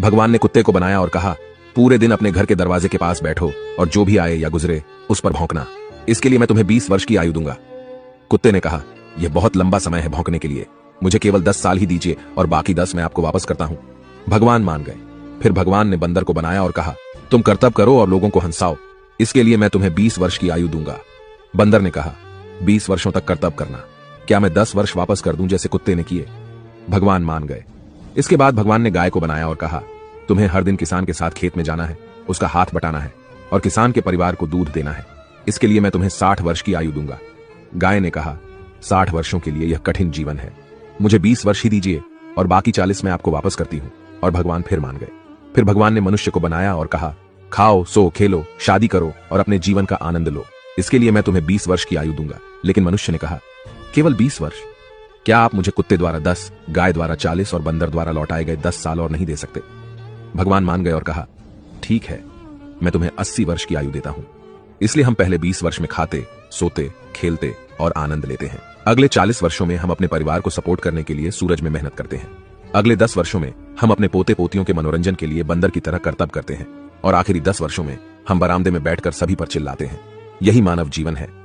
भगवान ने कुत्ते को बनाया और कहा, पूरे दिन अपने घर के दरवाजे के पास बैठो और जो भी आए या गुजरे उस पर भौंकना। इसके लिए मैं तुम्हें 20 वर्ष की आयु दूंगा। कुत्ते ने कहा, यह बहुत लंबा समय है भौंकने के लिए, मुझे केवल 10 साल ही दीजिए और बाकी 10 मैं आपको वापस करता हूं। भगवान मान गए। फिर भगवान ने बंदर को बनाया और कहा, तुम कर्तव्य करो और लोगों को हंसाओ, इसके लिए मैं तुम्हें 20 वर्ष की आयु दूंगा। बंदर ने कहा, 20 वर्षों तक कर्तव्य करना, क्या मैं 10 वर्ष वापस कर दूं जैसे कुत्ते ने किए? भगवान मान गए। इसके बाद भगवान ने गाय को बनाया और कहा, तुम्हें हर दिन किसान के साथ खेत में जाना है, उसका हाथ बटाना है और किसान के परिवार को दूध देना है, इसके लिए मैं तुम्हें 60 वर्ष की आयु दूंगा। गाय ने कहा, 60 वर्षों के लिए यह कठिन जीवन है, मुझे 20 वर्ष ही दीजिए और बाकी 40 मैं आपको वापस करती हूं। और भगवान फिर मान गए। फिर भगवान ने मनुष्य को बनाया और कहा, खाओ, सो, खेलो, शादी करो और अपने जीवन का आनंद लो, इसके लिए मैं तुम्हें 20 वर्ष की आयु दूंगा। लेकिन मनुष्य ने कहा, केवल 20 वर्ष? क्या आप मुझे कुत्ते द्वारा 10, गाय द्वारा 40 और बंदर द्वारा लौटाए गए 10 साल और नहीं दे सकते? भगवान मान गए और कहा, ठीक है, मैं तुम्हें 80 वर्ष की आयु देता हूं। इसलिए हम पहले 20 वर्ष में खाते, सोते, खेलते और आनंद लेते हैं। अगले 40 वर्षों में हम अपने परिवार को सपोर्ट करने के लिए सूरज में मेहनत करते हैं। अगले 10 वर्षों में हम अपने पोते पोतियों के मनोरंजन के लिए बंदर की तरह कर्तव्य करते हैं और आखिरी 10 वर्षों में हम बरामदे में बैठकर सभी पर चिल्लाते हैं। यही मानव जीवन है।